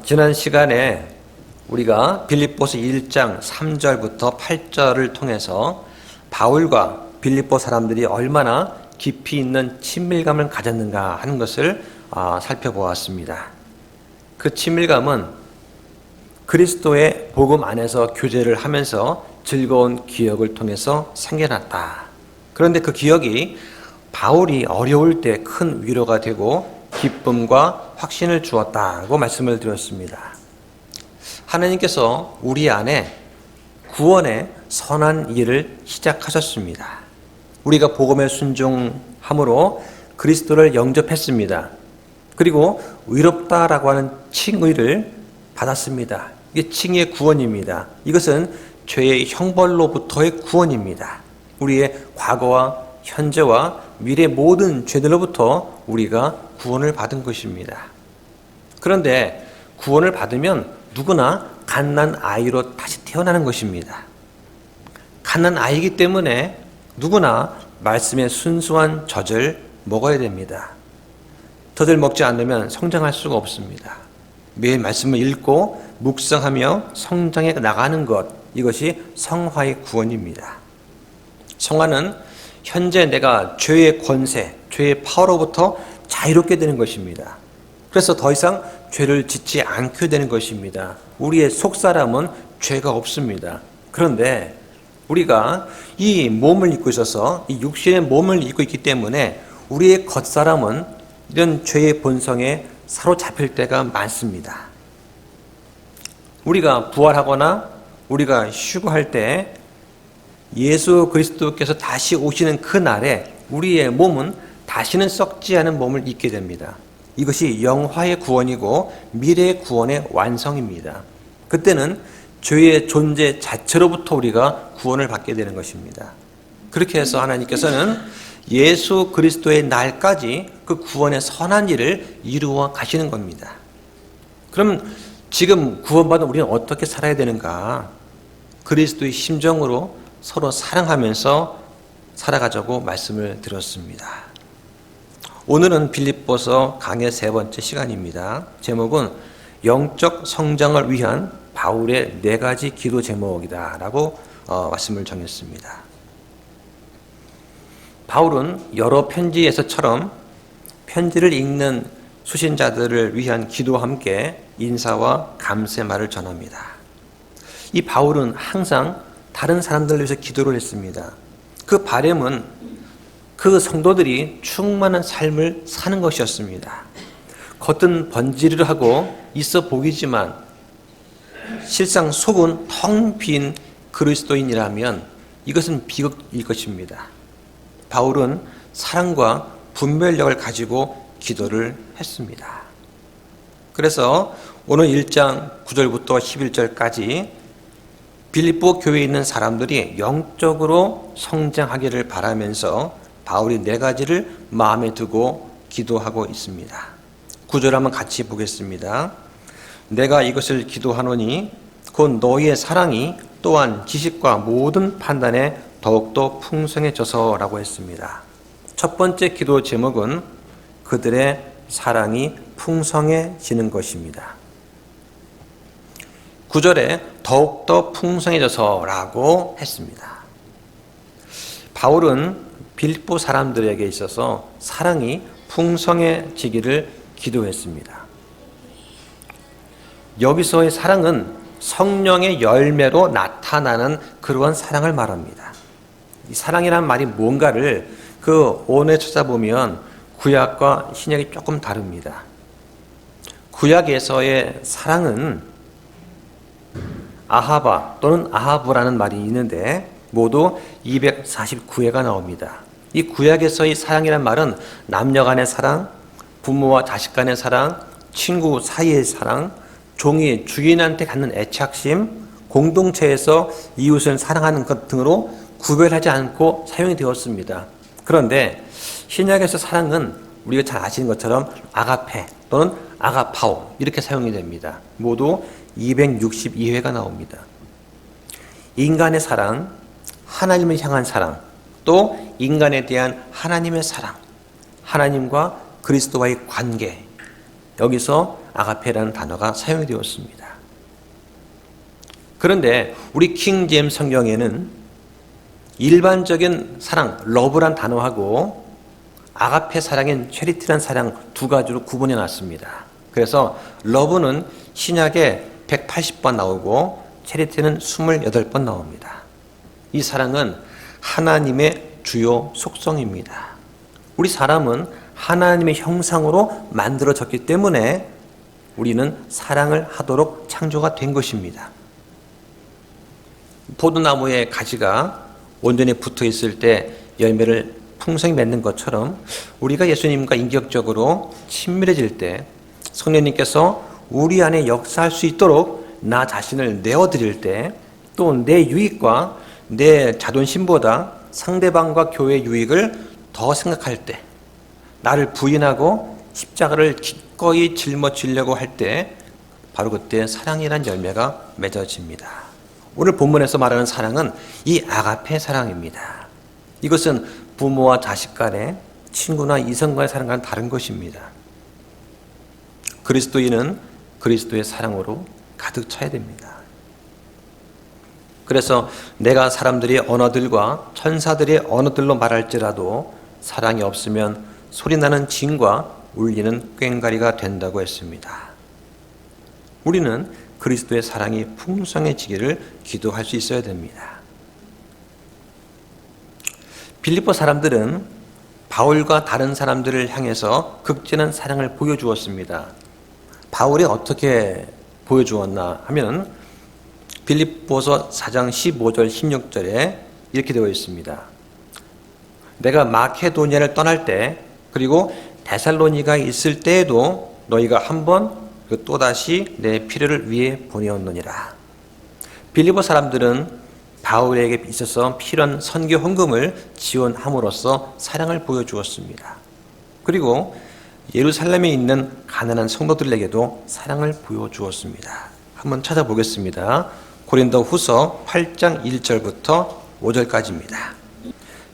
지난 시간에 우리가 빌립보서 1장 3절부터 8절을 통해서 바울과 빌립보 사람들이 얼마나 깊이 있는 친밀감을 가졌는가 하는 것을 살펴보았습니다. 그 친밀감은 그리스도의 복음 안에서 교제를 하면서 즐거운 기억을 통해서 생겨났다. 그런데 그 기억이 바울이 어려울 때 큰 위로가 되고 기쁨과 확신을 주었다고 말씀을 드렸습니다. 하나님께서 우리 안에 구원의 선한 일을 시작하셨습니다. 우리가 복음에 순종함으로 그리스도를 영접했습니다. 그리고 의롭다라고 하는 칭의를 받았습니다. 이게 칭의의 구원입니다. 이것은 죄의 형벌로부터의 구원입니다. 우리의 과거와 현재와 미래 모든 죄들로부터 우리가 구원을 받은 것입니다. 그런데 구원을 받으면 누구나 갓난 아이로 다시 태어나는 것입니다. 갓난 아이이기 때문에 누구나 말씀의 순수한 젖을 먹어야 됩니다. 젖을 먹지 않으면 성장할 수가 없습니다. 매일 말씀을 읽고 묵상하며 성장해 나가는 것, 이것이 성화의 구원입니다. 성화는 현재 내가 죄의 권세, 죄의 파워로부터 자유롭게 되는 것입니다. 그래서 더 이상 죄를 짓지 않게 되는 것입니다. 우리의 속사람은 죄가 없습니다. 그런데 우리가 이 몸을 입고 있어서 이 육신의 몸을 입고 있기 때문에 우리의 겉사람은 이런 죄의 본성에 사로잡힐 때가 많습니다. 우리가 부활하거나 우리가 휴거할 때 예수 그리스도께서 다시 오시는 그날에 우리의 몸은 다시는 썩지 않은 몸을 입게 됩니다. 이것이 영화의 구원이고 미래의 구원의 완성입니다. 그때는 죄의 존재 자체로부터 우리가 구원을 받게 되는 것입니다. 그렇게 해서 하나님께서는 예수 그리스도의 날까지 그 구원의 선한 일을 이루어 가시는 겁니다. 그럼 지금 구원받은 우리는 어떻게 살아야 되는가? 그리스도의 심정으로 서로 사랑하면서 살아가자고 말씀을 드렸습니다. 오늘은 빌립보서 강의 세 번째 시간입니다. 제목은 영적 성장을 위한 바울의 4가지 기도 제목이다 라고 말씀을 정했습니다. 바울은 여러 편지에서처럼 편지를 읽는 수신자들을 위한 기도와 함께 인사와 감사의 말을 전합니다. 이 바울은 항상 다른 사람들을 위해서 기도를 했습니다. 그 바람은 그 성도들이 충만한 삶을 사는 것이었습니다. 겉은 번지르르하고 있어 보이지만 실상 속은 텅 빈 그리스도인이라면 이것은 비극일 것입니다. 바울은 사랑과 분별력을 가지고 기도를 했습니다. 그래서 오늘 1장 9절부터 11절까지 빌립보 교회에 있는 사람들이 영적으로 성장하기를 바라면서 바울이 4가지를 마음에 두고 기도하고 있습니다. 9절 한번 같이 보겠습니다. 내가 이것을 기도하노니 곧 너희의 사랑이 또한 지식과 모든 판단에 더욱더 풍성해져서라고 했습니다. 첫 번째 기도 제목은 그들의 사랑이 풍성해지는 것입니다. 9절에 더욱더 풍성해져서라고 했습니다. 바울은 빌립보 사람들에게 있어서 사랑이 풍성해지기를 기도했습니다. 여기서의 사랑은 성령의 열매로 나타나는 그러한 사랑을 말합니다. 이 사랑이란 말이 뭔가를 그 원어에 찾아보면 구약과 신약이 조금 다릅니다. 구약에서의 사랑은 아하바 또는 아하브라는 말이 있는데 모두 249회가 나옵니다. 이 구약에서의 사랑이란 말은 남녀 간의 사랑, 부모와 자식 간의 사랑, 친구 사이의 사랑, 종이 주인한테 갖는 애착심, 공동체에서 이웃을 사랑하는 것 등으로 구별하지 않고 사용이 되었습니다. 그런데 신약에서 사랑은 우리가 잘 아시는 것처럼 아가페 또는 아가파오 이렇게 사용이 됩니다. 모두 262회가 나옵니다. 인간의 사랑, 하나님을 향한 사랑, 또 인간에 대한 하나님의 사랑, 하나님과 그리스도와의 관계, 여기서 아가페라는 단어가 사용이 되었습니다. 그런데 우리 킹 제임스 성경에는 일반적인 사랑, 러브란 단어하고 아가페 사랑인 체리티란 사랑 두 가지로 구분해 놨습니다. 그래서 러브는 신약에 180번 나오고 체리티는 28번 나옵니다. 이 사랑은 하나님의 주요 속성입니다. 우리 사람은 하나님의 형상으로 만들어졌기 때문에 우리는 사랑을 하도록 창조가 된 것입니다. 포도나무의 가지가 온전히 붙어 있을 때 열매를 풍성히 맺는 것처럼 우리가 예수님과 인격적으로 친밀해질 때 성령님께서 우리 안에 역사할 수 있도록 나 자신을 내어드릴 때 또 내 유익과 내 자존심보다 상대방과 교회의 유익을 더 생각할 때 나를 부인하고 십자가를 기꺼이 짊어지려고 할 때 바로 그때 사랑이란 열매가 맺어집니다. 오늘 본문에서 말하는 사랑은 이 아가페 사랑입니다. 이것은 부모와 자식 간의 친구나 이성과의 사랑과는 다른 것입니다. 그리스도인은 그리스도의 사랑으로 가득 차야 됩니다. 그래서 내가 사람들의 언어들과 천사들의 언어들로 말할지라도 사랑이 없으면 소리나는 징과 울리는 꽹과리가 된다고 했습니다. 우리는 그리스도의 사랑이 풍성해지기를 기도할 수 있어야 됩니다. 빌립보 사람들은 바울과 다른 사람들을 향해서 극진한 사랑을 보여주었습니다. 바울이 어떻게 보여주었나 하면 빌립보서 4장 15절 16절에 이렇게 되어 있습니다. 내가 마케도니아를 떠날 때 그리고 데살로니가에 있을 때에도 너희가 한번 또다시 내 필요를 위해 보내었느니라. 빌립보 사람들은 바울에게 있어서 필요한 선교 헌금을 지원함으로써 사랑을 보여주었습니다. 그리고 예루살렘에 있는 가난한 성도들에게도 사랑을 보여주었습니다. 한번 찾아보겠습니다. 고린도 후서 8장 1절부터 5절까지입니다.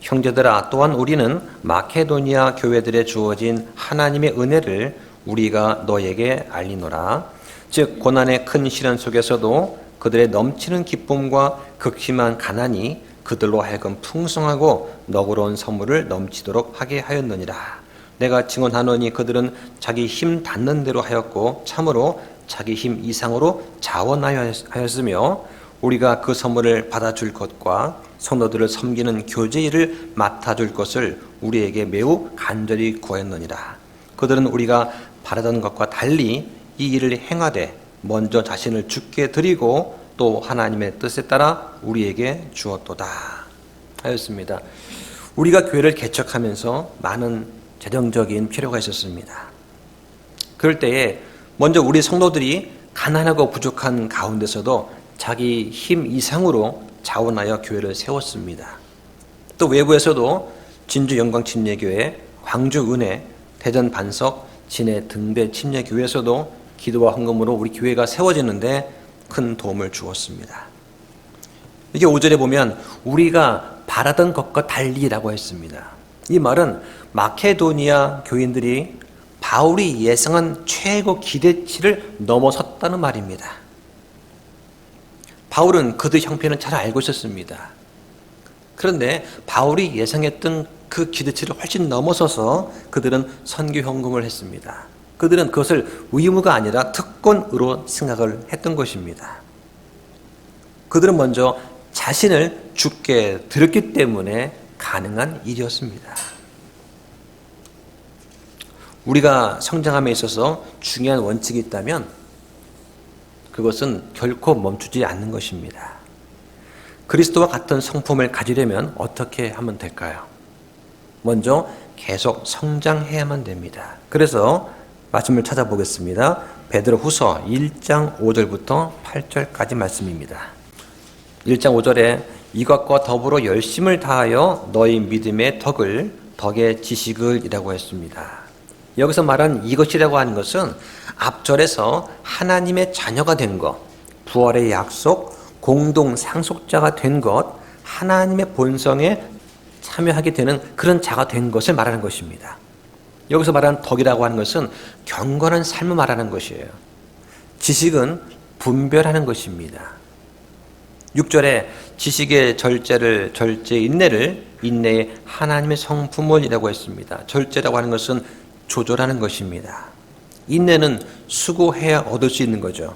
형제들아, 또한 우리는 마케도니아 교회들에 주어진 하나님의 은혜를 우리가 너에게 알리노라. 즉 고난의 큰 시련 속에서도 그들의 넘치는 기쁨과 극심한 가난이 그들로 하여금 풍성하고 너그러운 선물을 넘치도록 하게 하였느니라. 내가 증언하노니 그들은 자기 힘 닿는 대로 하였고 참으로 자기 힘 이상으로 자원하였으며 우리가 그 선물을 받아줄 것과 성도들을 섬기는 교제 일을 맡아줄 것을 우리에게 매우 간절히 구하였느니라. 그들은 우리가 바라던 것과 달리 이 일을 행하되 먼저 자신을 주께 드리고 또 하나님의 뜻에 따라 우리에게 주었도다 하였습니다. 우리가 교회를 개척하면서 많은 재정적인 필요가 있었습니다. 그럴 때에 먼저 우리 성도들이 가난하고 부족한 가운데서도 자기 힘 이상으로 자원하여 교회를 세웠습니다. 또 외부에서도 진주 영광 침례교회, 광주 은혜, 대전 반석, 진해 등대 침례교회에서도 기도와 헌금으로 우리 교회가 세워지는데 큰 도움을 주었습니다. 이게 5절에 보면 우리가 바라던 것과 달리라고 했습니다. 이 말은 마케도니아 교인들이 바울이 예상한 최고 기대치를 넘어섰다는 말입니다. 바울은 그들 형편을 잘 알고 있었습니다. 그런데 바울이 예상했던 그 기대치를 훨씬 넘어서서 그들은 선교 헌금을 했습니다. 그들은 그것을 의무가 아니라 특권으로 생각을 했던 것입니다. 그들은 먼저 자신을 주께 드렸기 때문에 가능한 일이었습니다. 우리가 성장함에 있어서 중요한 원칙이 있다면 그것은 결코 멈추지 않는 것입니다. 그리스도와 같은 성품을 가지려면 어떻게 하면 될까요? 먼저 계속 성장해야만 됩니다. 그래서 말씀을 찾아보겠습니다. 베드로 후서 1장 5절부터 8절까지 말씀입니다. 1장 5절에 이것과 더불어 열심을 다하여 너희 믿음의 덕의 지식을 이라고 했습니다. 여기서 말한 이것이라고 하는 것은 앞절에서 하나님의 자녀가 된 것, 부활의 약속, 공동 상속자가 된 것, 하나님의 본성에 참여하게 되는 그런 자가 된 것을 말하는 것입니다. 여기서 말하는 덕이라고 하는 것은 경건한 삶을 말하는 것이에요. 지식은 분별하는 것입니다. 6절에 지식의 절제 인내의 하나님의 성품을이라고 했습니다. 절제라고 하는 것은 조절하는 것입니다. 인내는 수고해야 얻을 수 있는 거죠.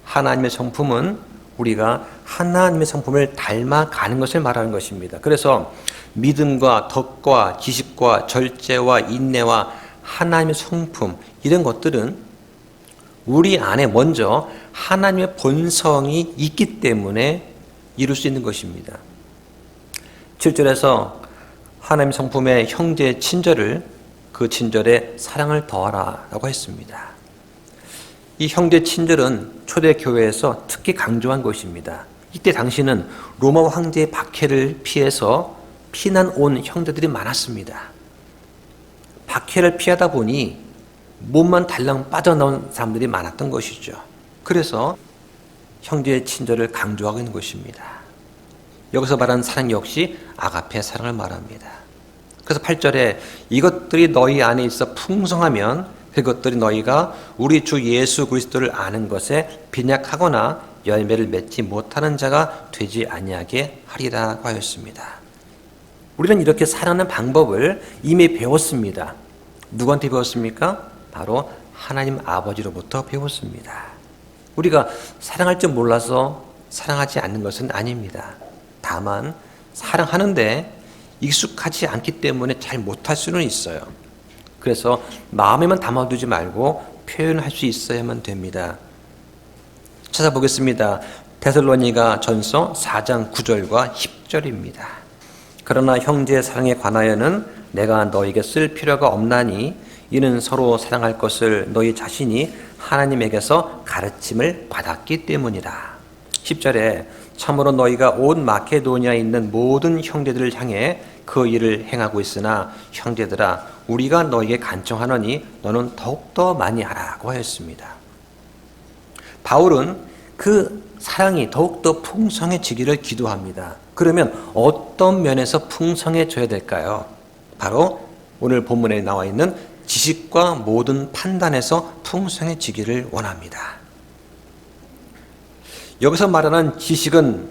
하나님의 성품은 우리가 하나님의 성품을 닮아가는 것을 말하는 것입니다. 그래서 믿음과 덕과 지식과 절제와 인내와 하나님의 성품, 이런 것들은 우리 안에 먼저 하나님의 본성이 있기 때문에 이룰 수 있는 것입니다. 7절에서 하나님 성품의 형제 친절을 그 친절에 사랑을 더하라 라고 했습니다. 이 형제 친절은 초대교회에서 특히 강조한 것입니다. 이때 당시는 로마 황제의 박해를 피해서 피난 온 형제들이 많았습니다. 박해를 피하다 보니 몸만 달랑 빠져나온 사람들이 많았던 것이죠. 그래서 형제의 친절을 강조하고 있는 것입니다. 여기서 말하는 사랑 역시 아가페 사랑을 말합니다. 그래서 8절에 이것들이 너희 안에 있어 풍성하면 그것들이 너희가 우리 주 예수 그리스도를 아는 것에 빈약하거나 열매를 맺지 못하는 자가 되지 아니하게 하리라고 하였습니다. 우리는 이렇게 살아가는 방법을 이미 배웠습니다. 누구한테 배웠습니까? 바로 하나님 아버지로부터 배웠습니다. 우리가 사랑할 줄 몰라서 사랑하지 않는 것은 아닙니다. 다만 사랑하는데 익숙하지 않기 때문에 잘 못할 수는 있어요. 그래서 마음에만 담아두지 말고 표현할 수 있어야만 됩니다. 찾아보겠습니다. 데살로니가 전서 4장 9절과 10절입니다. 그러나 형제의 사랑에 관하여는 내가 너에게 쓸 필요가 없나니 이는 서로 사랑할 것을 너희 자신이 하나님에게서 가르침을 받았기 때문이라. 10절에 참으로 너희가 온 마케도니아에 있는 모든 형제들을 향해 그 일을 행하고 있으나 형제들아 우리가 너에게 간청하노니 너는 더욱더 많이 하라고 하였습니다. 바울은 그 사랑이 더욱더 풍성해지기를 기도합니다. 그러면 어떤 면에서 풍성해져야 될까요? 바로 오늘 본문에 나와 있는 지식과 모든 판단에서 풍성해지기를 원합니다. 여기서 말하는 지식은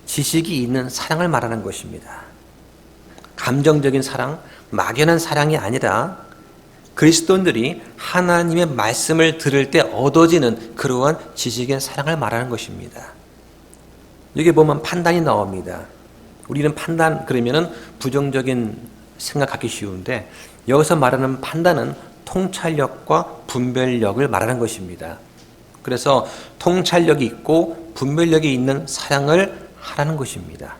지식이 있는 사랑을 말하는 것입니다. 감정적인 사랑, 막연한 사랑이 아니라 그리스도인들이 하나님의 말씀을 들을 때 얻어지는 그러한 지식의 사랑을 말하는 것입니다. 여기 보면 판단이 나옵니다. 우리는 판단 그러면은 부정적인 생각하기 쉬운데 여기서 말하는 판단은 통찰력과 분별력을 말하는 것입니다. 그래서 통찰력이 있고 분별력이 있는 사랑을 하라는 것입니다.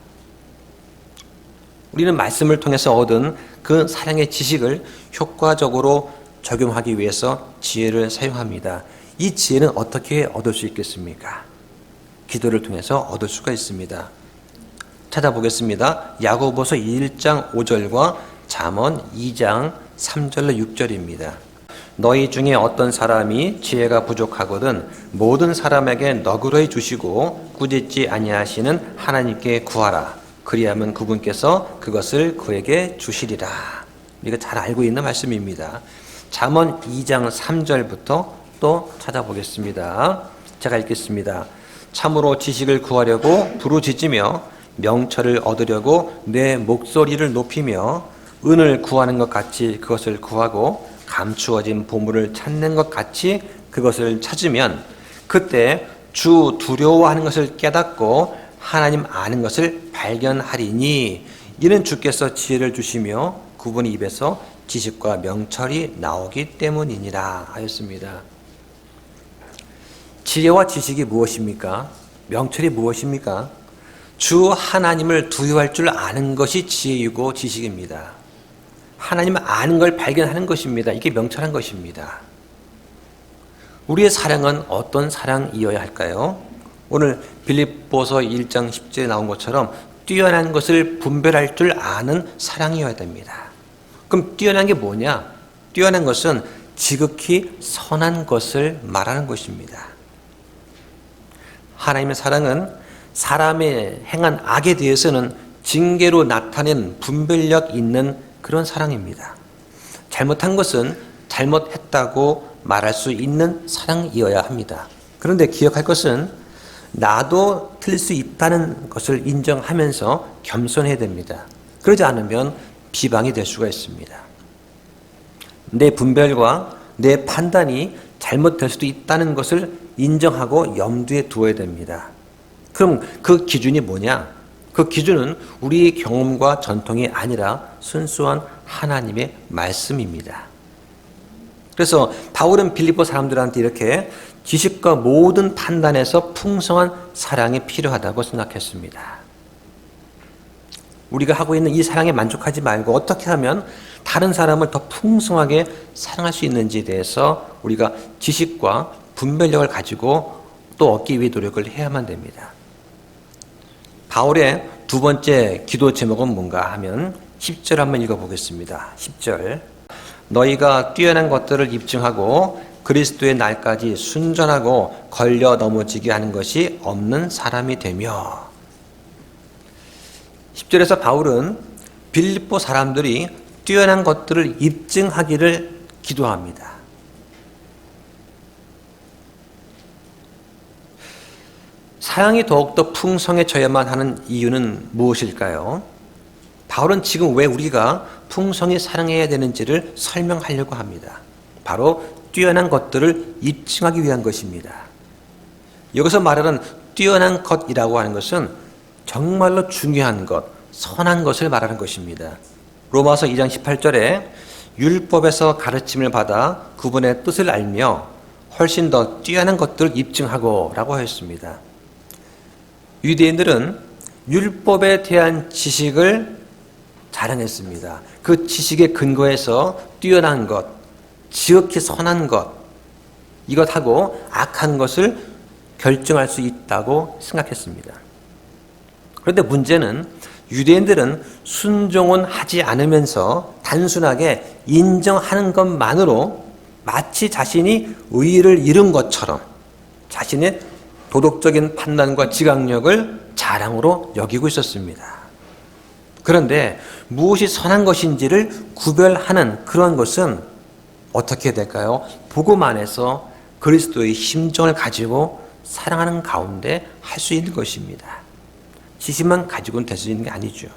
우리는 말씀을 통해서 얻은 그 사랑의 지식을 효과적으로 적용하기 위해서 지혜를 사용합니다. 이 지혜는 어떻게 얻을 수 있겠습니까? 기도를 통해서 얻을 수가 있습니다. 찾아보겠습니다. 야고보서 1장 5절과 잠언 2장 3절로 6절입니다. 너희 중에 어떤 사람이 지혜가 부족하거든 모든 사람에게 너그러이 주시고 꾸짖지 아니하시는 하나님께 구하라. 그리하면 그분께서 그것을 그에게 주시리라. 우리가 잘 알고 있는 말씀입니다. 잠언 2장 3절부터 또 찾아보겠습니다. 제가 읽겠습니다. 참으로 지식을 구하려고 부르짖으며 명철을 얻으려고 내 목소리를 높이며 은을 구하는 것 같이 그것을 구하고 감추어진 보물을 찾는 것 같이 그것을 찾으면 그때 주 두려워하는 것을 깨닫고 하나님 아는 것을 발견하리니 이는 주께서 지혜를 주시며 그분의 입에서 지식과 명철이 나오기 때문이니라 하였습니다. 지혜와 지식이 무엇입니까? 명철이 무엇입니까? 주 하나님을 두려워할 줄 아는 것이 지혜이고 지식입니다. 하나님 아는 걸 발견하는 것입니다. 이게 명철한 것입니다. 우리의 사랑은 어떤 사랑이어야 할까요? 오늘 빌립보서 1장 10절에 나온 것처럼 뛰어난 것을 분별할 줄 아는 사랑이어야 됩니다. 그럼 뛰어난 게 뭐냐? 뛰어난 것은 지극히 선한 것을 말하는 것입니다. 하나님의 사랑은 사람의 행한 악에 대해서는 징계로 나타낸 분별력 있는 그런 사랑입니다. 잘못한 것은 잘못했다고 말할 수 있는 사랑이어야 합니다. 그런데 기억할 것은 나도 틀릴 수 있다는 것을 인정하면서 겸손해야 됩니다. 그러지 않으면 비방이 될 수가 있습니다. 내 분별과 내 판단이 잘못될 수도 있다는 것을 인정하고 염두에 두어야 됩니다. 그럼 그 기준이 뭐냐? 그 기준은 우리의 경험과 전통이 아니라 순수한 하나님의 말씀입니다. 그래서 바울은 빌립보 사람들한테 이렇게 지식과 모든 판단에서 풍성한 사랑이 필요하다고 생각했습니다. 우리가 하고 있는 이 사랑에 만족하지 말고 어떻게 하면 다른 사람을 더 풍성하게 사랑할 수 있는지에 대해서 우리가 지식과 분별력을 가지고 또 얻기 위해 노력을 해야만 됩니다. 바울의 두 번째 기도 제목은 뭔가 하면 10절 한번 읽어보겠습니다. 10절. 너희가 뛰어난 것들을 입증하고 그리스도의 날까지 순전하고 걸려 넘어지게 하는 것이 없는 사람이 되며. 10절에서 바울은 빌립보 사람들이 뛰어난 것들을 입증하기를 기도합니다. 사랑이 더욱더 풍성해져야만 하는 이유는 무엇일까요? 바울은 지금 왜 우리가 풍성히 사랑해야 되는지를 설명하려고 합니다. 바로 뛰어난 것들을 입증하기 위한 것입니다. 여기서 말하는 뛰어난 것이라고 하는 것은 정말로 중요한 것, 선한 것을 말하는 것입니다. 로마서 2장 18절에 율법에서 가르침을 받아 그분의 뜻을 알며 훨씬 더 뛰어난 것들을 입증하고 라고 하였습니다. 유대인들은 율법에 대한 지식을 자랑했습니다. 그 지식의 근거에서 뛰어난 것, 지극히 선한 것, 이것하고 악한 것을 결정할 수 있다고 생각했습니다. 그런데 문제는 유대인들은 순종은 하지 않으면서 단순하게 인정하는 것만으로 마치 자신이 의의를 이룬 것처럼 자신의 도덕적인 판단과 지각력을 자랑으로 여기고 있었습니다. 그런데 무엇이 선한 것인지를 구별하는 그런 것은 어떻게 될까요? 복음 안에서 그리스도의 심정을 가지고 사랑하는 가운데 할 수 있는 것입니다. 지식만 가지고는 될 수 있는 게 아니죠.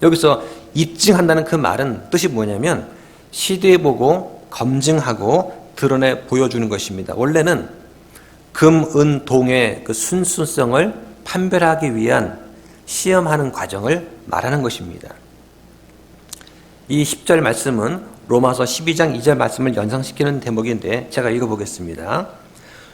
여기서 입증한다는 그 말은 뜻이 뭐냐면 시도해보고 검증하고 드러내 보여주는 것입니다. 원래는 금, 은, 동의 그 순수성을 판별하기 위한 시험하는 과정을 말하는 것입니다. 이 10절 말씀은 로마서 12장 2절 말씀을 연상시키는 대목인데 제가 읽어보겠습니다.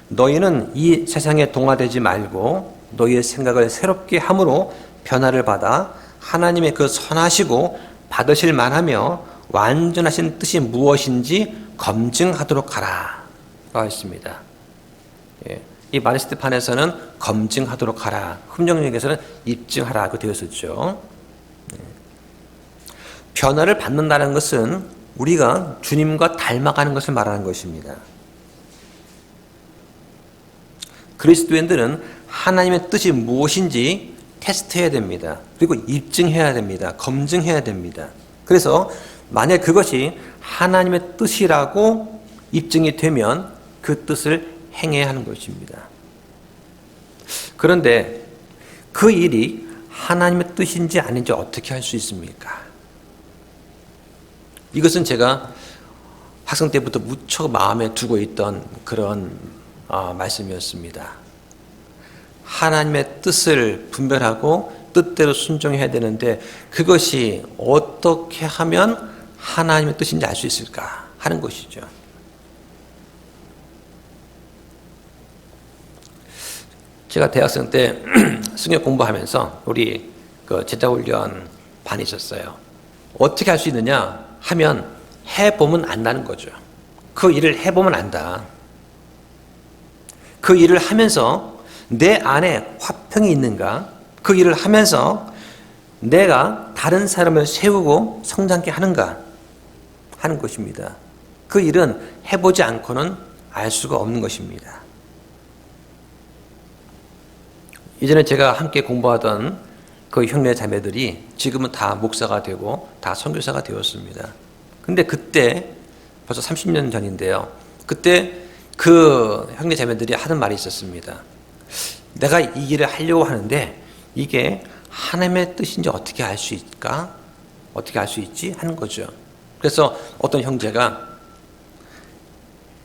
너희는 이 세상에 동화되지 말고 너희의 생각을 새롭게 함으로 변화를 받아 하나님의 그 선하시고 받으실 만하며 완전하신 뜻이 무엇인지 검증하도록 하라 라고 했습니다. 이 마리스트판에서는 검증하도록 하라, 흠정역에서는 입증하라고 되어 있었죠. 변화를 받는다는 것은 우리가 주님과 닮아가는 것을 말하는 것입니다. 그리스도인들은 하나님의 뜻이 무엇인지 테스트해야 됩니다. 그리고 입증해야 됩니다. 검증해야 됩니다. 그래서 만약 그것이 하나님의 뜻이라고 입증이 되면 그 뜻을 행해야 하는 것입니다. 그런데 그 일이 하나님의 뜻인지 아닌지 어떻게 할 수 있습니까? 이것은 제가 학생 때부터 무척 마음에 두고 있던 그런 말씀이었습니다. 하나님의 뜻을 분별하고 뜻대로 순종해야 되는데 그것이 어떻게 하면 하나님의 뜻인지 알 수 있을까 하는 것이죠. 제가 대학생 때 승역 공부하면서 우리 그 제자훈련 반이 있었어요. 어떻게 할 수 있느냐 하면 해보면 안다는 거죠. 그 일을 해보면 안다. 그 일을 하면서 내 안에 화평이 있는가? 그 일을 하면서 내가 다른 사람을 세우고 성장케 하는가? 하는 것입니다. 그 일은 해보지 않고는 알 수가 없는 것입니다. 이전에 제가 함께 공부하던 그 형제 자매들이 지금은 다 목사가 되고 다 선교사가 되었습니다. 근데 그때 벌써 30년 전인데요. 그때 그 형제 자매들이 하는 말이 있었습니다. 내가 이 일을 하려고 하는데 이게 하나님의 뜻인지 어떻게 알 수 있을까? 어떻게 알 수 있지? 하는 거죠. 그래서 어떤 형제가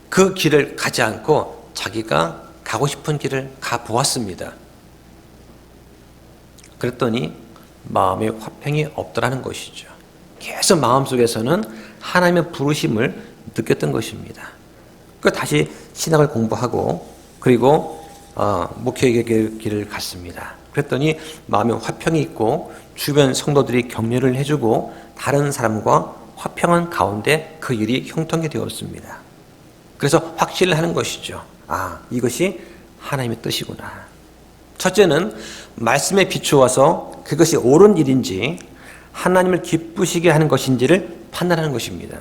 그 길을 가지 않고 자기가 가고 싶은 길을 가 보았습니다. 그랬더니 마음에 화평이 없더라는 것이죠. 계속 마음속에서는 하나님의 부르심을 느꼈던 것입니다. 그 다시 신학을 공부하고 그리고 목회의 길을 갔습니다. 그랬더니 마음에 화평이 있고 주변 성도들이 격려를 해주고 다른 사람과 화평한 가운데 그 일이 형통이 되었습니다. 그래서 확신을 하는 것이죠. 이것이 하나님의 뜻이구나. 첫째는 말씀에 비추어서 그것이 옳은 일인지 하나님을 기쁘시게 하는 것인지를 판단하는 것입니다.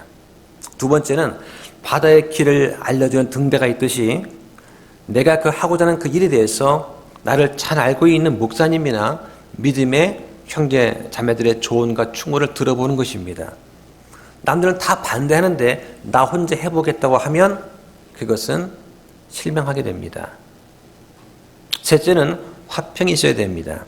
두 번째는 바다의 길을 알려주는 등대가 있듯이 내가 하고자 하는 그 일에 대해서 나를 잘 알고 있는 목사님이나 믿음의 형제 자매들의 조언과 충고를 들어보는 것입니다. 남들은 다 반대하는데 나 혼자 해보겠다고 하면 그것은 실망하게 됩니다. 셋째는 화평이 있어야 됩니다.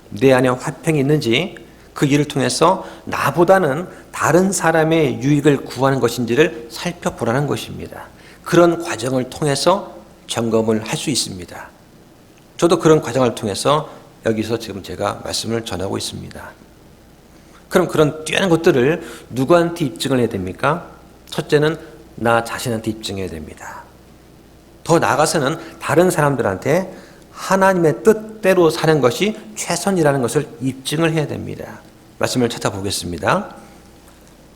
내 안에 화평이 있는지 그 일을 통해서 나보다는 다른 사람의 유익을 구하는 것인지를 살펴보라는 것입니다. 그런 과정을 통해서 점검을 할 수 있습니다. 저도 그런 과정을 통해서 여기서 지금 제가 말씀을 전하고 있습니다. 그럼 그런 뛰어난 것들을 누구한테 입증을 해야 됩니까? 첫째는 나 자신한테 입증해야 됩니다. 더 나아가서는 다른 사람들한테 하나님의 뜻대로 사는 것이 최선이라는 것을 입증을 해야 됩니다. 말씀을 찾아보겠습니다.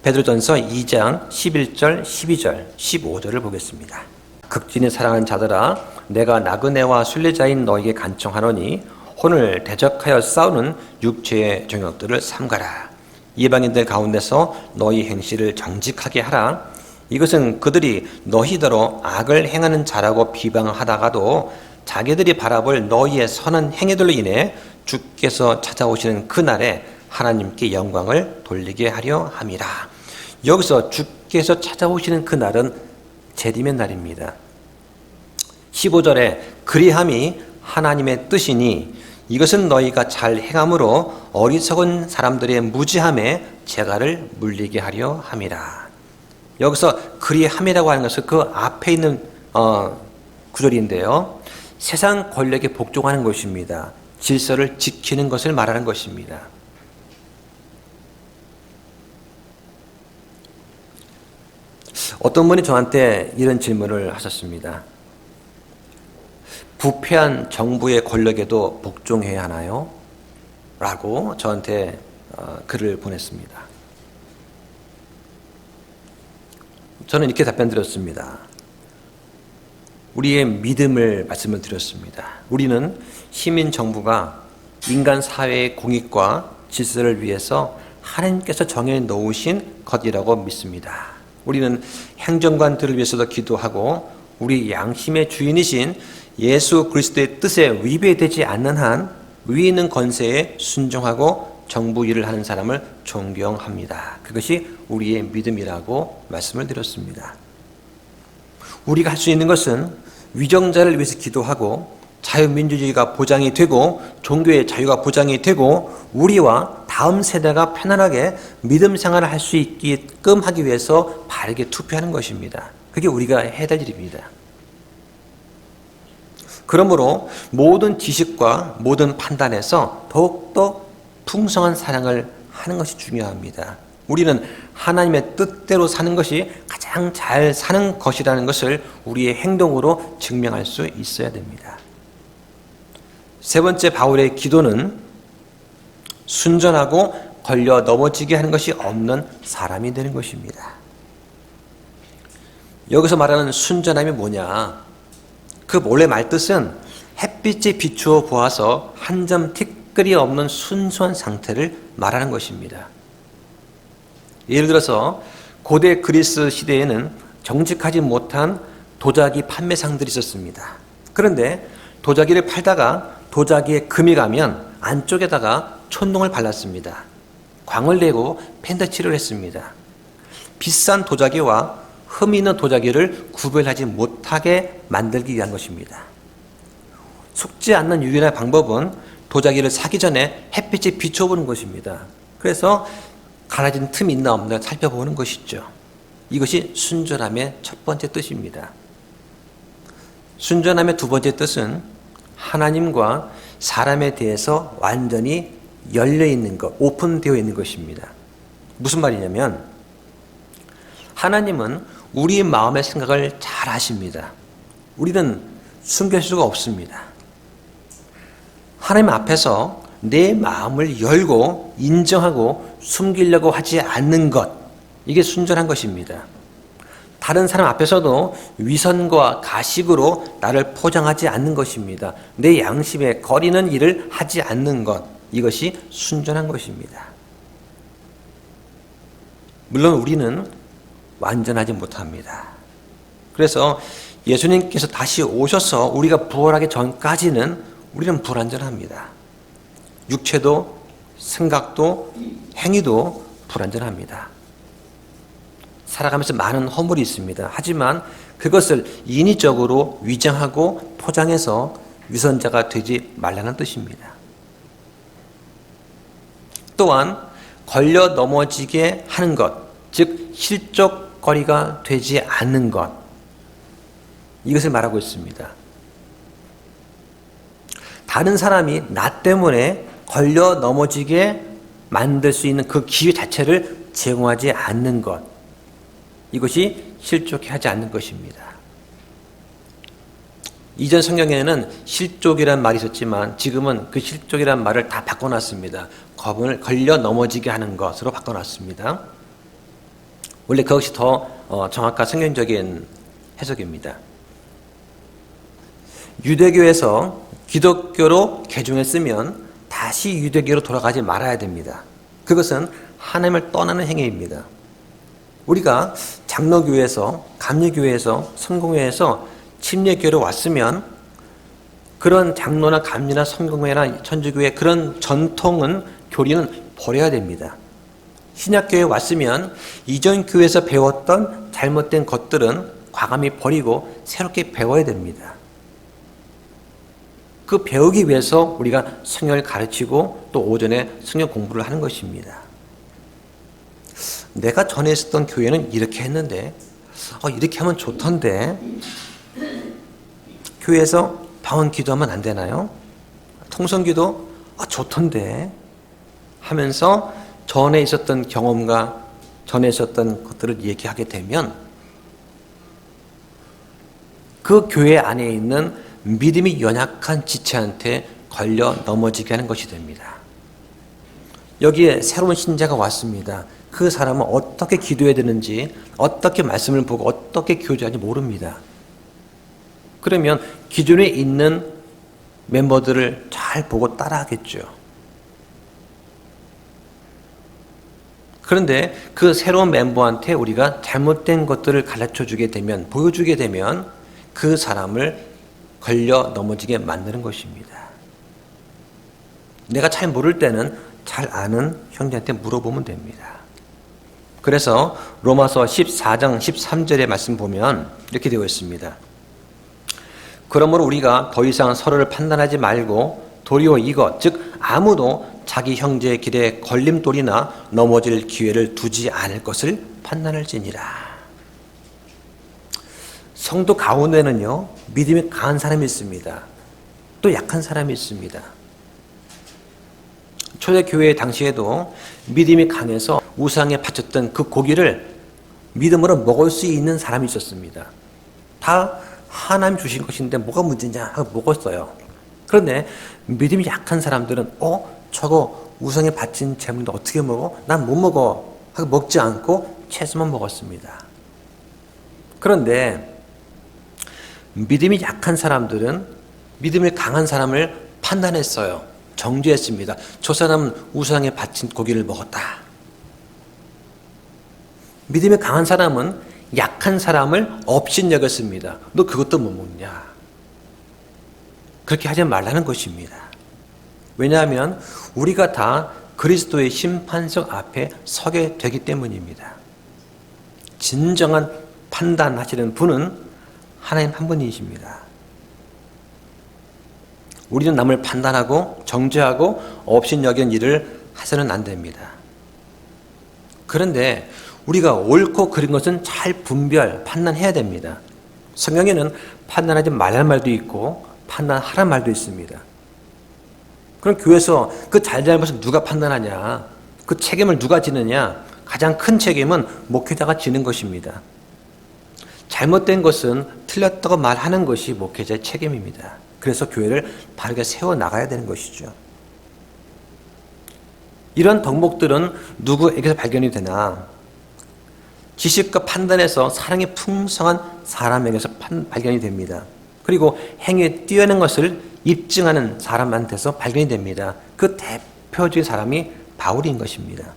베드로전서 2장 11절, 12절, 15절을 보겠습니다. 극진히 사랑하는 자들아 내가 나그네와 순례자인 너에게 간청하노니 혼을 대적하여 싸우는 육체의 정욕들을 삼가라. 이방인들 가운데서 너희 행실을 정직하게 하라. 이것은 그들이 너희더러 악을 행하는 자라고 비방하다가도 자기들이 바라볼 너희의 선한 행위들로 인해 주께서 찾아오시는 그날에 하나님께 영광을 돌리게 하려 함이라. 여기서 주께서 찾아오시는 그날은 재림의 날입니다. 15절에 그리함이 하나님의 뜻이니 이것은 너희가 잘 행함으로 어리석은 사람들의 무지함에 재갈을 물리게 하려 함이라. 여기서 그리함이라고 하는 것은 그 앞에 있는 구절인데요. 세상 권력에 복종하는 것입니다. 질서를 지키는 것을 말하는 것입니다. 어떤 분이 저한테 이런 질문을 하셨습니다. 부패한 정부의 권력에도 복종해야 하나요? 라고 저한테 글을 보냈습니다. 저는 이렇게 답변 드렸습니다. 우리의 믿음을 말씀을 드렸습니다. 우리는 시민 정부가 인간 사회의 공익과 질서를 위해서 하나님께서 정해 놓으신 것이라고 믿습니다. 우리는 행정관들을 위해서도 기도하고 우리 양심의 주인이신 예수 그리스도의 뜻에 위배되지 않는 한 위에 있는 권세에 순종하고 정부 일을 하는 사람을 존경합니다. 그것이 우리의 믿음이라고 말씀을 드렸습니다. 우리가 할 수 있는 것은 위정자를 위해서 기도하고 자유민주주의가 보장이 되고 종교의 자유가 보장이 되고 우리와 다음 세대가 편안하게 믿음 생활을 할 수 있게끔 하기 위해서 바르게 투표하는 것입니다. 그게 우리가 해야 될 일입니다. 그러므로 모든 지식과 모든 판단에서 더욱더 풍성한 사랑을 하는 것이 중요합니다. 우리는 하나님의 뜻대로 사는 것이 가장 잘 사는 것이라는 것을 우리의 행동으로 증명할 수 있어야 됩니다. 세 번째 바울의 기도는 순전하고 걸려 넘어지게 하는 것이 없는 사람이 되는 것입니다. 여기서 말하는 순전함이 뭐냐? 그 원래 말뜻은 햇빛에 비추어 보아서 한 점 티끌이 없는 순수한 상태를 말하는 것입니다. 예를 들어서 고대 그리스 시대에는 정직하지 못한 도자기 판매상들이 있었습니다. 그런데 도자기를 팔다가 도자기에 금이 가면 안쪽에다가 촌농을 발랐습니다. 광을 내고 펜더칠을 했습니다. 비싼 도자기와 흠이 있는 도자기를 구별하지 못하게 만들기 위한 것입니다. 속지 않는 유일한 방법은 도자기를 사기 전에 햇빛에 비춰보는 것입니다. 그래서 갈라진 틈이 있나 없나 살펴보는 것이죠. 이것이 순전함의 첫 번째 뜻입니다. 순전함의 두 번째 뜻은 하나님과 사람에 대해서 완전히 열려 있는 것, 오픈되어 있는 것입니다. 무슨 말이냐면 하나님은 우리 마음의 생각을 잘 아십니다. 우리는 숨길 수가 없습니다. 하나님 앞에서 내 마음을 열고 인정하고 숨기려고 하지 않는 것, 이게 순전한 것입니다. 다른 사람 앞에서도 위선과 가식으로 나를 포장하지 않는 것입니다. 내 양심에 거리는 일을 하지 않는 것, 이것이 순전한 것입니다. 물론 우리는 완전하지 못합니다. 그래서 예수님께서 다시 오셔서 우리가 부활하기 전까지는 우리는 불완전합니다. 육체도 생각도 행위도 불완전합니다. 살아가면서 많은 허물이 있습니다. 하지만 그것을 인위적으로 위장하고 포장해서 위선자가 되지 말라는 뜻입니다. 또한 걸려 넘어지게 하는 것, 즉 실족거리가 되지 않는 것, 이것을 말하고 있습니다. 다른 사람이 나 때문에 걸려 넘어지게 만들 수 있는 그 기회 자체를 제공하지 않는 것, 이것이 실족해 하지 않는 것입니다. 이전 성경에는 실족이라는 말이 있었지만 지금은 그 실족이라는 말을 다 바꿔놨습니다. 걸려 넘어지게 하는 것으로 바꿔놨습니다. 원래 그것이 더 정확한 성경적인 해석입니다. 유대교에서 기독교로 개종했으면 다시 유대교로 돌아가지 말아야 됩니다. 그것은 하나님을 떠나는 행위입니다. 우리가 장로교회에서, 감리교회에서, 성공회에서 침례교로 왔으면 그런 장로나 감리나 성공회나 천주교회 그런 전통은 교리는 버려야 됩니다. 신약교회에 왔으면 이전 교회에서 배웠던 잘못된 것들은 과감히 버리고 새롭게 배워야 됩니다. 그 배우기 위해서 우리가 성경을 가르치고 또 오전에 성경 공부를 하는 것입니다. 내가 전에 있었던 교회는 이렇게 했는데 이렇게 하면 좋던데 교회에서 방언 기도하면 안 되나요? 통성기도 좋던데 하면서 전에 있었던 경험과 전에 있었던 것들을 얘기하게 되면 그 교회 안에 있는 믿음이 연약한 지체한테 걸려 넘어지게 하는 것이 됩니다. 여기에 새로운 신자가 왔습니다. 그 사람은 어떻게 기도해야 되는지, 어떻게 말씀을 보고 어떻게 교제하는지 모릅니다. 그러면 기존에 있는 멤버들을 잘 보고 따라하겠죠. 그런데 그 새로운 멤버한테 우리가 잘못된 것들을 가르쳐주게 되면, 보여주게 되면 그 사람을 걸려 넘어지게 만드는 것입니다. 내가 잘 모를 때는 잘 아는 형제한테 물어보면 됩니다. 그래서 로마서 14장 13절의 말씀 보면 이렇게 되어 있습니다. 그러므로 우리가 더 이상 서로를 판단하지 말고 도리어 이것, 즉 아무도 자기 형제의 길에 걸림돌이나 넘어질 기회를 두지 않을 것을 판단할지니라. 성도 가운데는요, 믿음이 강한 사람이 있습니다. 또 약한 사람이 있습니다. 초대교회 당시에도 믿음이 강해서 우상에 바쳤던 그 고기를 믿음으로 먹을 수 있는 사람이 있었습니다. 다 하나님 주신 것인데 뭐가 문제냐 하고 먹었어요. 그런데 믿음이 약한 사람들은 저거 우상에 바친 재물인데 어떻게 먹어? 난 못 먹어 하고 먹지 않고 채소만 먹었습니다. 그런데 믿음이 약한 사람들은 믿음이 강한 사람을 판단했어요. 정죄했습니다. 저 사람은 우상에 바친 고기를 먹었다. 믿음이 강한 사람은 약한 사람을 업신여겼습니다. 너 그것도 못 먹냐? 그렇게 하지 말라는 것입니다. 왜냐하면 우리가 다 그리스도의 심판석 앞에 서게 되기 때문입니다. 진정한 판단하시는 분은 하나님 한 분이십니다. 우리는 남을 판단하고 정죄하고 업신여긴 일을 해서는 안 됩니다. 그런데 우리가 옳고 그른 것은 잘 판단해야 됩니다. 성경에는 판단하지 말란 말도 있고 판단하란 말도 있습니다. 그럼 교회에서 그 잘잘못을 누가 판단하냐? 그 책임을 누가 지느냐? 가장 큰 책임은 목회자가 지는 것입니다. 잘못된 것은 틀렸다고 말하는 것이 목회자의 책임입니다. 그래서 교회를 바르게 세워나가야 되는 것이죠. 이런 덕목들은 누구에게서 발견이 되나? 지식과 판단에서 사랑이 풍성한 사람에게서 발견이 됩니다. 그리고 행위에 뛰어난 것을 입증하는 사람한테서 발견이 됩니다. 그 대표적인 사람이 바울인 것입니다.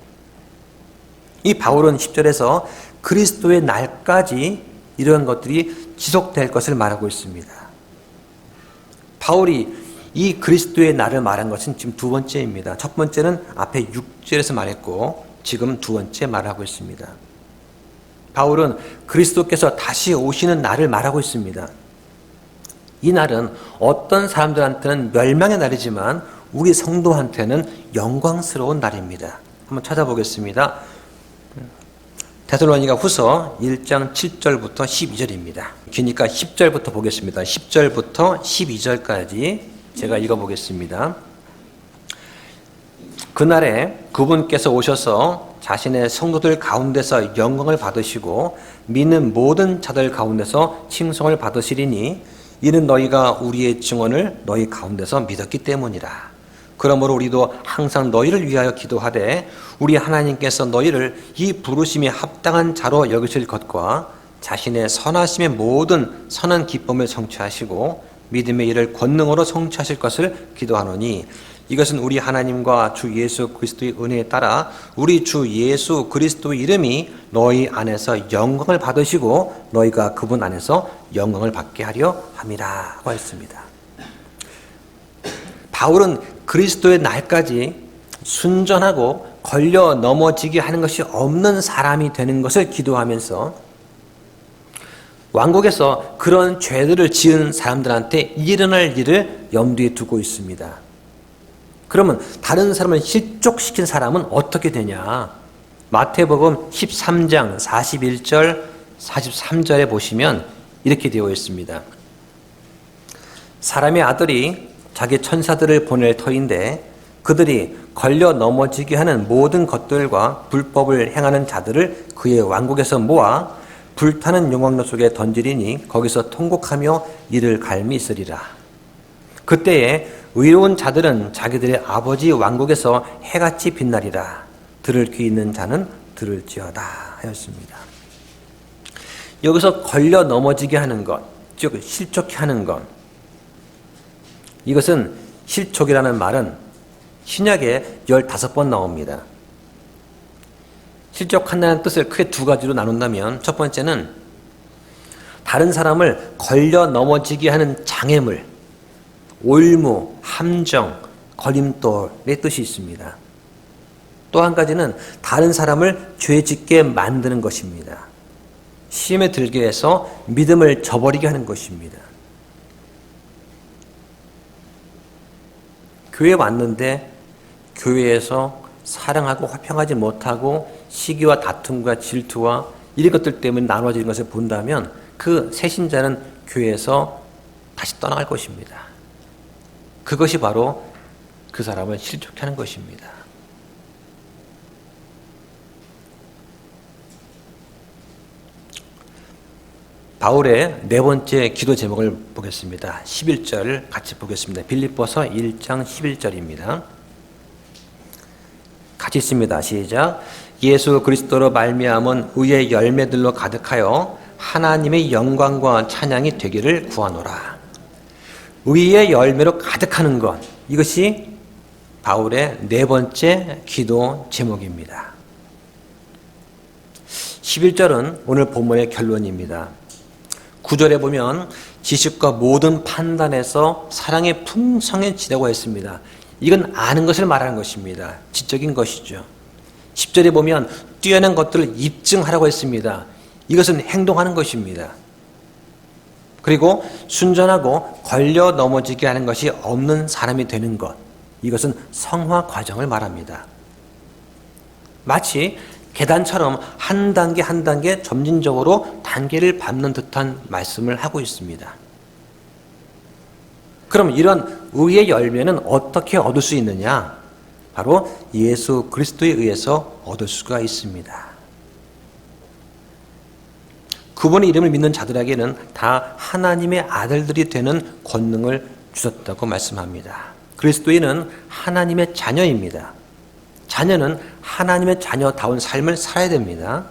이 바울은 10절에서 그리스도의 날까지 이런 것들이 지속될 것을 말하고 있습니다. 바울이 이 그리스도의 날을 말한 것은 지금 두 번째입니다. 첫 번째는 앞에 6절에서 말했고 지금 두 번째 말하고 있습니다. 바울은 그리스도께서 다시 오시는 날을 말하고 있습니다. 이 날은 어떤 사람들한테는 멸망의 날이지만 우리 성도한테는 영광스러운 날입니다. 한번 찾아보겠습니다. 데살로니가 후서 1장 7절부터 12절입니다. 기니까 10절부터 보겠습니다. 10절부터 12절까지 제가 읽어보겠습니다. 그날에 그분께서 오셔서 자신의 성도들 가운데서 영광을 받으시고 믿는 모든 자들 가운데서 칭송을 받으시리니 이는 너희가 우리의 증언을 너희 가운데서 믿었기 때문이라. 그러므로 우리도 항상 너희를 위하여 기도하되 우리 하나님께서 너희를 이 부르심이 합당한 자로 여기실 것과 자신의 선하심의 모든 선한 기쁨을 성취하시고 믿음의 일을 권능으로 성취하실 것을 기도하노니 이것은 우리 하나님과 주 예수 그리스도의 은혜에 따라 우리 주 예수 그리스도의 이름이 너희 안에서 영광을 받으시고 너희가 그분 안에서 영광을 받게 하려 함이라 고 했습니다. 바울은 그리스도의 날까지 순전하고 걸려 넘어지게 하는 것이 없는 사람이 되는 것을 기도하면서 왕국에서 그런 죄들을 지은 사람들한테 일어날 일을 염두에 두고 있습니다. 그러면 다른 사람을 실족시킨 사람은 어떻게 되냐? 마태복음 13장 41절 43절에 보시면 이렇게 되어 있습니다. 사람의 아들이 자기 천사들을 보낼 터인데 그들이 걸려 넘어지게 하는 모든 것들과 불법을 행하는 자들을 그의 왕국에서 모아 불타는 용광로 속에 던지리니 거기서 통곡하며 이를 갈미 있으리라. 그때에 의로운 자들은 자기들의 아버지 왕국에서 해같이 빛나리라. 들을 귀 있는 자는 들을지어다 하였습니다. 여기서 걸려 넘어지게 하는 것, 즉 실족해 하는 것, 이것은 실족이라는 말은 신약에 15번 나옵니다. 실족한다는 뜻을 크게 두 가지로 나눈다면 첫 번째는 다른 사람을 걸려 넘어지게 하는 장애물, 올무, 함정, 걸림돌의 뜻이 있습니다. 또 한 가지는 다른 사람을 죄짓게 만드는 것입니다. 시험에 들게 해서 믿음을 저버리게 하는 것입니다. 교회에 왔는데 교회에서 사랑하고 화평하지 못하고 시기와 다툼과 질투와 이런 것들 때문에 나눠지는 것을 본다면 그 새신자는 교회에서 다시 떠나갈 것입니다. 그것이 바로 그 사람을 실족해 하는 것입니다. 바울의 네 번째 기도 제목을 보겠습니다. 11절 같이 보겠습니다. 빌립보서 1장 11절입니다. 같이 읽습니다. 시작. 예수 그리스도로 말미암은 의의 열매들로 가득하여 하나님의 영광과 찬양이 되기를 구하노라. 의의 열매로 가득하는 것, 이것이 바울의 네 번째 기도 제목입니다. 11절은 오늘 본문의 결론입니다. 9절에 보면 지식과 모든 판단에서 사랑의 풍성해지라고 했습니다. 이건 아는 것을 말하는 것입니다. 지적인 것이죠. 10절에 보면 뛰어난 것들을 입증하라고 했습니다. 이것은 행동하는 것입니다. 그리고 순전하고 걸려 넘어지게 하는 것이 없는 사람이 되는 것, 이것은 성화 과정을 말합니다. 마치 계단처럼 한 단계 한 단계 점진적으로 단계를 밟는 듯한 말씀을 하고 있습니다. 그럼 이런 의의 열매는 어떻게 얻을 수 있느냐? 바로 예수 그리스도에 의해서 얻을 수가 있습니다. 그분의 이름을 믿는 자들에게는 다 하나님의 아들들이 되는 권능을 주셨다고 말씀합니다. 그리스도인은 하나님의 자녀입니다. 자녀는 하나님의 자녀다운 삶을 살아야 됩니다.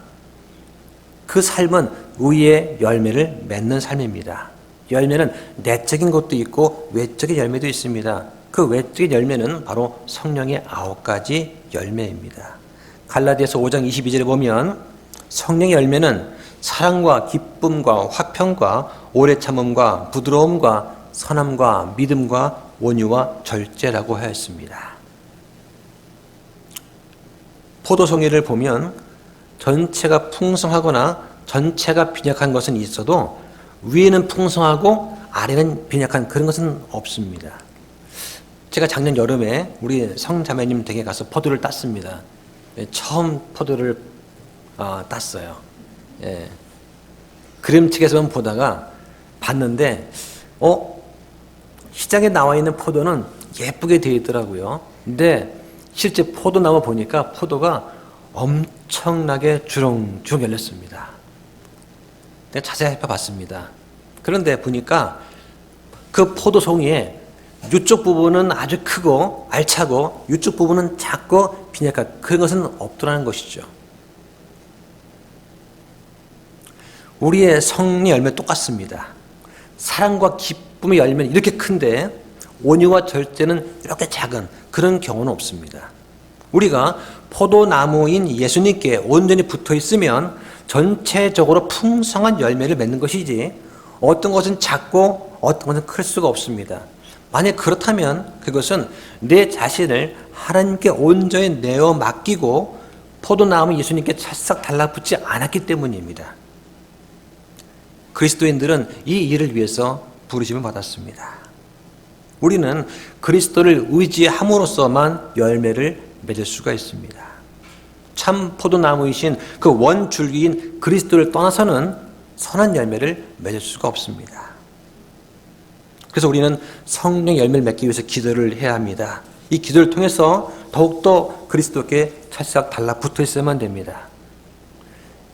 그 삶은 의의 열매를 맺는 삶입니다. 열매는 내적인 것도 있고 외적인 열매도 있습니다. 그 외적인 열매는 바로 성령의 9가지 열매입니다. 갈라디아서 5장 22절에 보면 성령의 열매는 사랑과 기쁨과 화평과 오래 참음과 부드러움과 선함과 믿음과 온유와 절제라고 하였습니다. 포도송이를 보면 전체가 풍성하거나 전체가 빈약한 것은 있어도 위에는 풍성하고 아래는 빈약한 그런 것은 없습니다. 제가 작년 여름에 우리 성자매님 댁에 가서 포도를 땄습니다. 처음 포도를 땄어요. 예. 그림책에서만 보다가 봤는데 시장에 나와 있는 포도는 예쁘게 되어 있더라고요. 근데 실제 포도나무 보니까 포도가 엄청나게 주렁주렁 열렸습니다. 내가 자세히 살펴봤습니다. 그런데 보니까 그 포도송이에 이쪽 부분은 아주 크고 알차고 이쪽 부분은 작고 빈약한 그런 것은 없더라는 것이죠. 우리의 성령 열매 똑같습니다. 사랑과 기쁨의 열매는 이렇게 큰데 온유와 절제는 이렇게 작은 그런 경우는 없습니다. 우리가 포도나무인 예수님께 온전히 붙어 있으면 전체적으로 풍성한 열매를 맺는 것이지 어떤 것은 작고 어떤 것은 클 수가 없습니다. 만약 그렇다면 그것은 내 자신을 하나님께 온전히 내어 맡기고 포도나무 예수님께 찰싹 달라붙지 않았기 때문입니다. 그리스도인들은 이 일을 위해서 부르심을 받았습니다. 우리는 그리스도를 의지함으로써만 열매를 맺을 수가 있습니다. 참 포도나무이신 그 원줄기인 그리스도를 떠나서는 선한 열매를 맺을 수가 없습니다. 그래서 우리는 성령 열매를 맺기 위해서 기도를 해야 합니다. 이 기도를 통해서 더욱더 그리스도께 찰싹 달라붙어 있어야만 됩니다.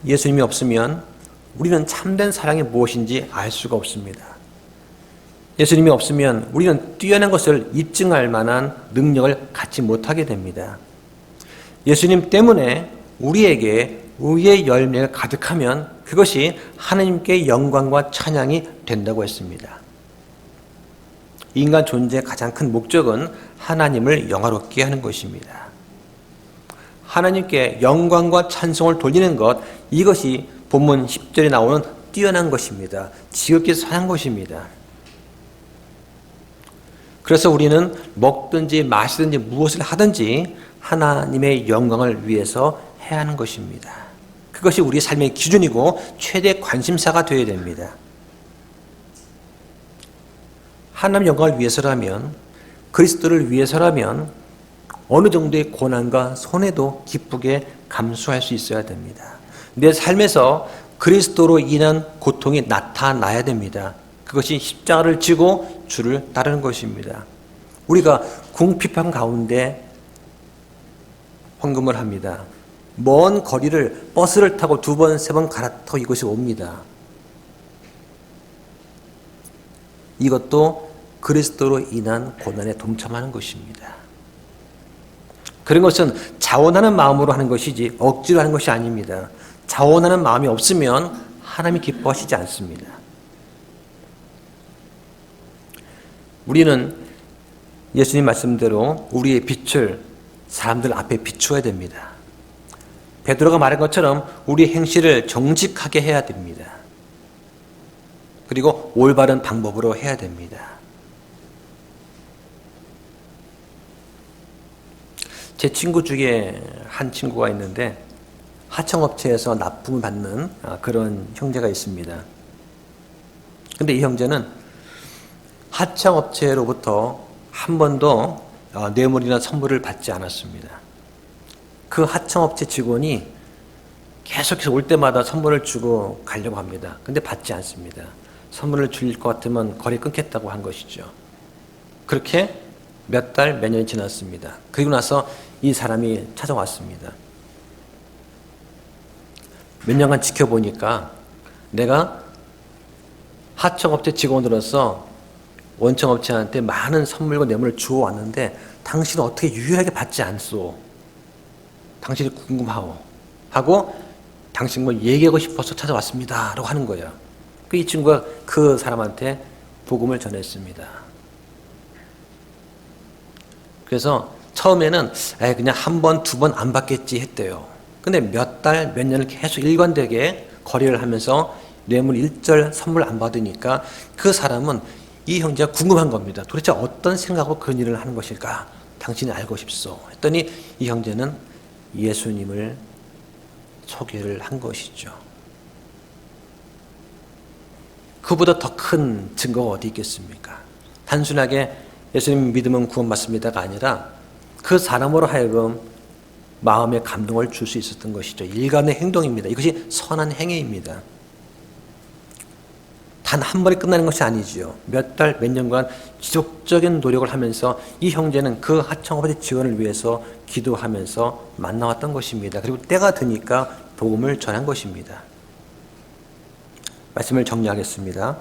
예수님이 없으면 우리는 참된 사랑이 무엇인지 알 수가 없습니다. 예수님이 없으면 우리는 뛰어난 것을 입증할 만한 능력을 갖지 못하게 됩니다. 예수님 때문에 우리에게 의의 열매가 가득하면 그것이 하나님께 영광과 찬양이 된다고 했습니다. 인간 존재의 가장 큰 목적은 하나님을 영화롭게 하는 것입니다. 하나님께 영광과 찬송을 돌리는 것, 이것이 본문 10절에 나오는 뛰어난 것입니다. 지극히 선한 것입니다. 그래서 우리는 먹든지 마시든지 무엇을 하든지 하나님의 영광을 위해서 해야 하는 것입니다. 그것이 우리 삶의 기준이고 최대 관심사가 되어야 됩니다. 하나님의 영광을 위해서라면, 그리스도를 위해서라면 어느 정도의 고난과 손해도 기쁘게 감수할 수 있어야 됩니다. 내 삶에서 그리스도로 인한 고통이 나타나야 됩니다. 그것이 십자가를 지고 주를 따르는 것입니다. 우리가 궁핍한 가운데 헌금을 합니다. 먼 거리를 버스를 타고 2번, 3번 갈아타고 이곳에 옵니다. 이것도 그리스도로 인한 고난에 동참하는 것입니다. 그런 것은 자원하는 마음으로 하는 것이지 억지로 하는 것이 아닙니다. 자원하는 마음이 없으면 하나님이 기뻐하시지 않습니다. 우리는 예수님 말씀대로 우리의 빛을 사람들 앞에 비추어야 됩니다. 베드로가 말한 것처럼 우리의 행실을 정직하게 해야 됩니다. 그리고 올바른 방법으로 해야 됩니다. 제 친구 중에 한 친구가 있는데 하청업체에서 납품을 받는 그런 형제가 있습니다. 근데 이 형제는 하청업체로부터 한 번도 뇌물이나 선물을 받지 않았습니다. 그 하청업체 직원이 계속해서 올 때마다 선물을 주고 가려고 합니다. 근데 받지 않습니다. 선물을 줄 것 같으면 거래 끊겠다고 한 것이죠. 그렇게 몇 달, 몇 년이 지났습니다. 그리고 나서 이 사람이 찾아왔습니다. 몇 년간 지켜보니까 내가 하청업체 직원으로서 원청업체한테 많은 선물과 뇌물을 주어왔는데 당신은 어떻게 유일하게 받지 않소? 당신이 궁금하오. 하고 당신과 얘기하고 싶어서 찾아왔습니다. 라고 하는 거예요. 이 친구가 그 사람한테 복음을 전했습니다. 그래서 처음에는 그냥 한 번, 두 번 안 받겠지 했대요. 근데 몇 달, 몇 년을 계속 일관되게 거래를 하면서 뇌물 일절 선물 안 받으니까 그 사람은 이 형제가 궁금한 겁니다. 도대체 어떤 생각으로 그런 일을 하는 것일까? 당신이 알고 싶소. 했더니 이 형제는 예수님을 소개를 한 것이죠. 그보다 더 큰 증거가 어디 있겠습니까? 단순하게 예수님 믿으면 구원받습니다가 아니라 그 사람으로 하여금 마음의 감동을 줄 수 있었던 것이죠. 일관의 행동입니다. 이것이 선한 행위입니다. 단 한 번에 끝나는 것이 아니지요. 몇 달, 몇 년간 지속적인 노력을 하면서 이 형제는 그 하청업체 지원을 위해서 기도하면서 만나왔던 것입니다. 그리고 때가 드니까 복음을 전한 것입니다. 말씀을 정리하겠습니다.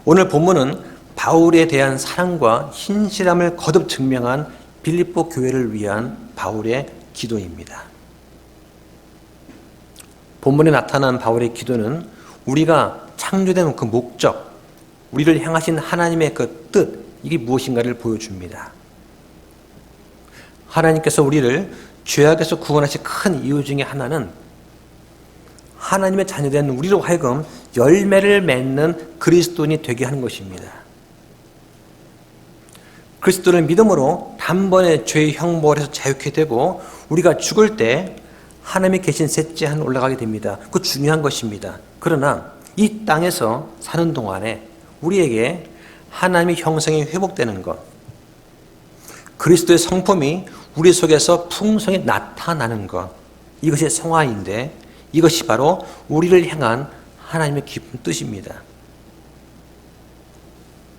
오늘 본문은 바울에 대한 사랑과 신실함을 거듭 증명한 빌립보 교회를 위한 바울의 기도입니다. 본문에 나타난 바울의 기도는 우리가 창조된 그 목적, 우리를 향하신 하나님의 그 뜻, 이게 무엇인가를 보여줍니다. 하나님께서 우리를 죄악에서 구원하신 큰 이유 중에 하나는 하나님의 자녀된 우리로 하여금 열매를 맺는 그리스도인이 되게 하는 것입니다. 그리스도를 믿음으로 단번에 죄의 형벌에서 자유케 되고 우리가 죽을 때 하나님이 계신 셋째 하늘 올라가게 됩니다. 그 중요한 것입니다. 그러나 이 땅에서 사는 동안에 우리에게 하나님의 형성이 회복되는 것, 그리스도의 성품이 우리 속에서 풍성히 나타나는 것, 이것이 성화인데 이것이 바로 우리를 향한 하나님의 깊은 뜻입니다.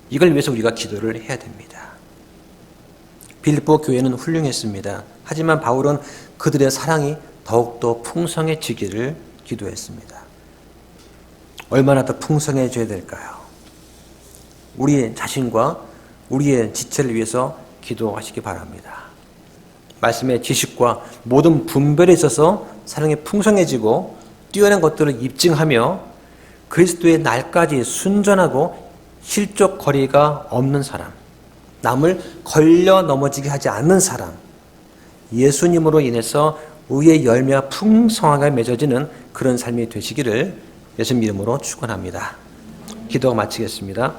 이걸 위해서 우리가 기도를 해야 됩니다. 빌립보 교회는 훌륭했습니다. 하지만 바울은 그들의 사랑이 더욱더 풍성해지기를 기도했습니다. 얼마나 더 풍성해져야 될까요? 우리 자신과 우리의 지체를 위해서 기도하시기 바랍니다. 말씀의 지식과 모든 분별에 있어서 사랑이 풍성해지고 뛰어난 것들을 입증하며 그리스도의 날까지 순전하고 실족 거리가 없는 사람, 남을 걸려 넘어지게 하지 않는 사람, 예수님으로 인해서 의의 열매가 풍성하게 맺어지는 그런 삶이 되시기를 예수님 이름으로 축원합니다. 기도 마치겠습니다.